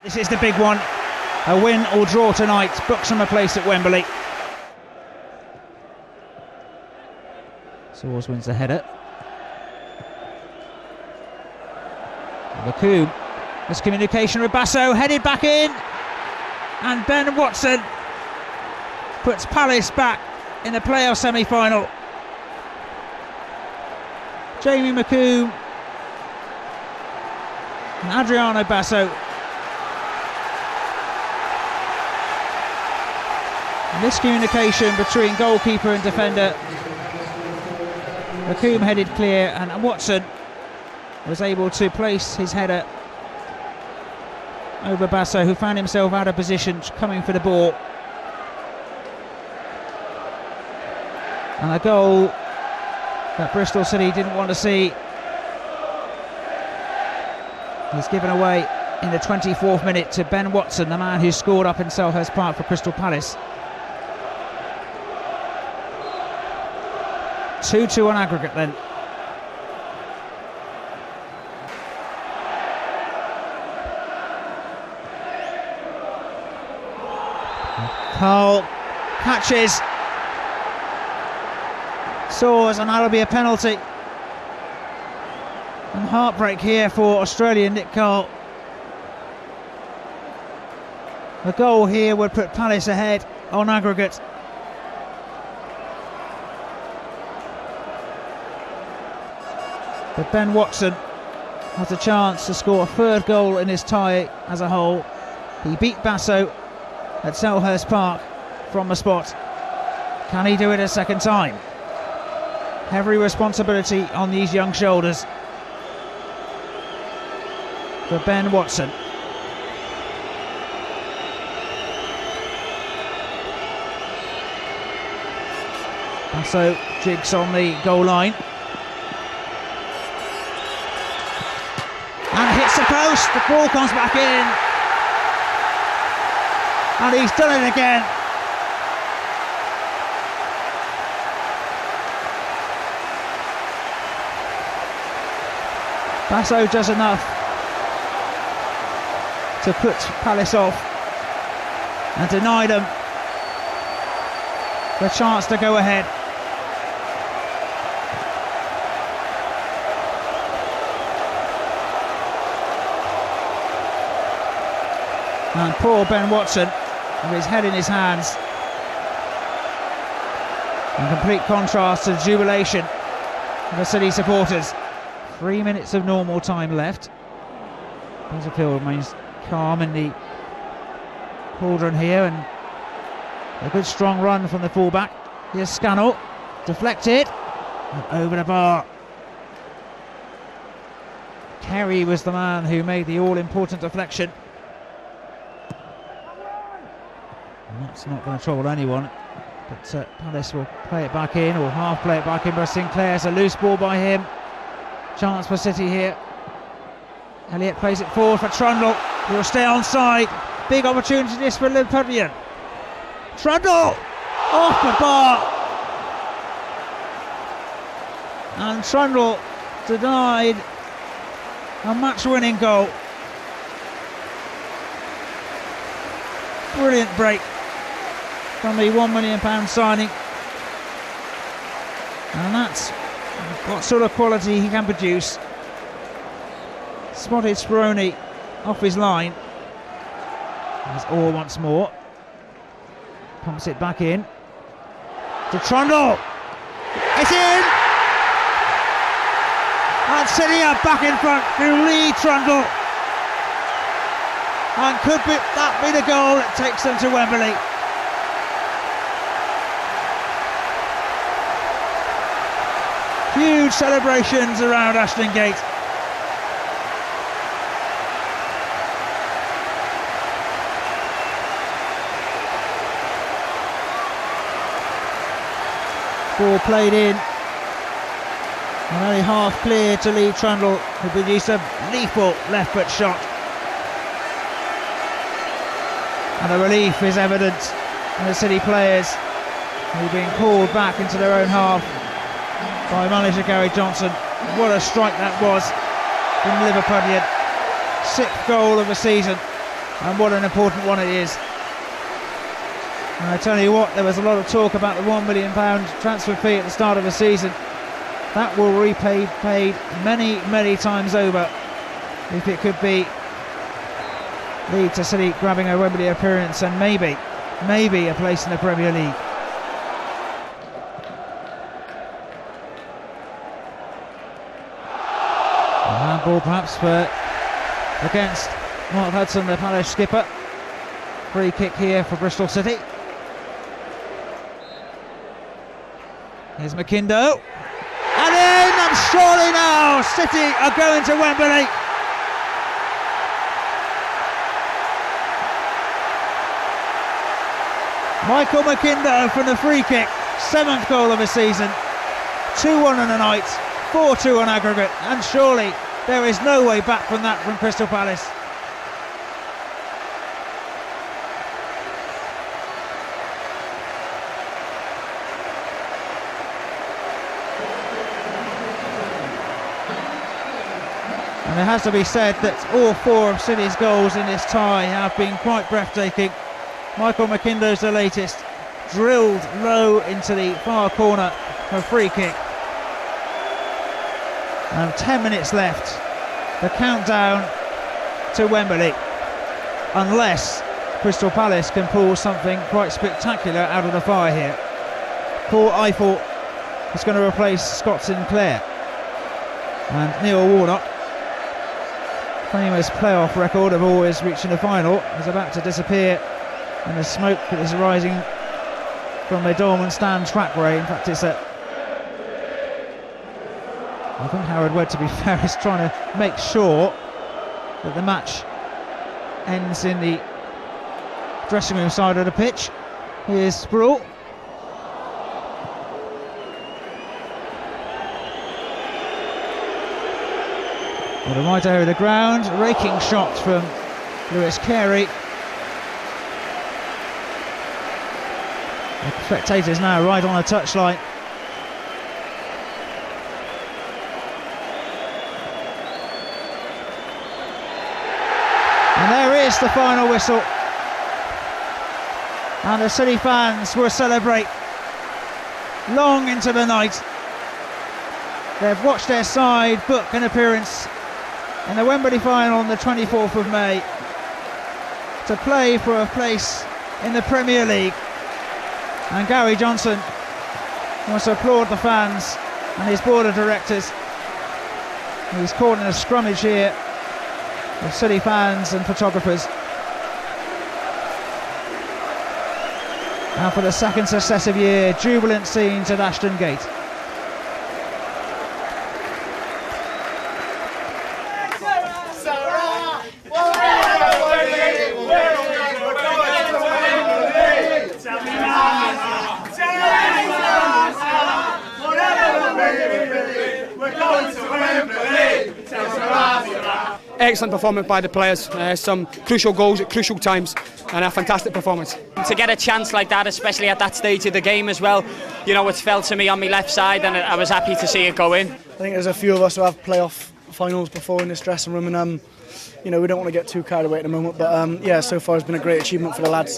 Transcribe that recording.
This is the big one. A win or draw tonight books him a place at Wembley. Soares wins the header. McComb, miscommunication with Basso, headed back in, and Ben Watson puts Palace back in the playoff semi-final. Jamie McComb and Adriano Basso. Miscommunication between goalkeeper and defender. McComb headed clear, and Watson was able to place his header over Basso, who found himself out of position coming for the ball. And a goal that Bristol City didn't want to see. He's given away in the 24th minute to Ben Watson, the man who scored up in Selhurst Park for Crystal Palace. 2-2 on aggregate then. Cole catches Soares, and that'll be a penalty. And heartbreak here for Australian Nick Cole. A goal here would put Palace ahead on aggregate. But Ben Watson has a chance to score a third goal in his tie as a whole. He beat Basso at Selhurst Park from the spot. Can he do it a second time? Heavy responsibility on these young shoulders for Ben Watson. Basso jigs on the goal line and hits the post. The ball comes back in, and he's done it again. Basso does enough to put Palace off and deny them the chance to go ahead. And poor Ben Watson, with his head in his hands, in complete contrast to the jubilation of the City supporters. 3 minutes of normal time left. Butterfield remains calm in the cauldron here, and a good strong run from the fullback. Here's Scannell, deflected, and over the bar. Kerry was the man who made the all-important deflection. And that's not going to trouble anyone, but Palace will play it back in, or half play it back in by Sinclair's a loose ball by him. Chance for City here. Elliott plays it forward for Trundle, who will stay onside. Big opportunity this for Liverpoolian. Trundle off the bar, and Trundle denied a match-winning goal. Brilliant break from the £1 million signing, and that's what sort of quality he can produce. Spotted Speroni off his line. There's Orr once more. Pumps it back in to Trundle. It's in! And City are back in front through Lee Trundle. And could that be the goal that takes them to Wembley? Huge celebrations around Ashton Gate. Ball played in, and only half clear to Lee Trundle, who produced a lethal left foot shot. And the relief is evident in the City players, who are being called back into their own half by manager Gary Johnson. What a strike that was from Liverpoolian. 6th goal of the season. and what an important one it is. And I tell you what, there was a lot of talk about the £1 million transfer fee at the start of the season. That will be paid many times over if it could be lead to City grabbing a Wembley appearance and maybe a place in the Premier League. A handball perhaps against Mark Hudson, the Palace skipper. Free kick here for Bristol City. Here's McIndo. And in, and surely now City are going to Wembley. Michael McIndo from the free kick, 7th goal of the season, 2-1 on the night, 4-2 on aggregate, and surely there is no way back from that from Crystal Palace. And it has to be said that all 4 of City's goals in this tie have been quite breathtaking. Michael McIndo's the latest, drilled low into the far corner for a free kick. And 10 minutes left, the countdown to Wembley, unless Crystal Palace can pull something quite spectacular out of the fire here. Paul Eiffel is going to replace Scott Sinclair, and Neil Warnock, famous playoff record of always reaching the final, is about to disappear in the smoke that is rising from the Dolman Stand trackway. In fact, it's I think Howard Webb, to be fair, is trying to make sure that the match ends in the dressing room side of the pitch. Here's Sproul. Well, the right area of the ground, raking shot from Lewis Carey. The spectators now right on the touchline. And there is the final whistle. And the City fans will celebrate long into the night. They've watched their side book an appearance in the Wembley final on the 24th of May to play for a place in the Premier League. And Gary Johnson wants to applaud the fans and his board of directors. He's caught in a scrummage here with City fans and photographers. And for the second successive year, jubilant scenes at Ashton Gate. Excellent performance by the players, some crucial goals at crucial times, and a fantastic performance. To get a chance like that, especially at that stage of the game as well, you know, it fell to me on my left side, and I was happy to see it go in. I think there's a few of us who have playoff finals before in this dressing room, and you know, we don't want to get too carried away at the moment, but yeah, so far it's been a great achievement for the lads.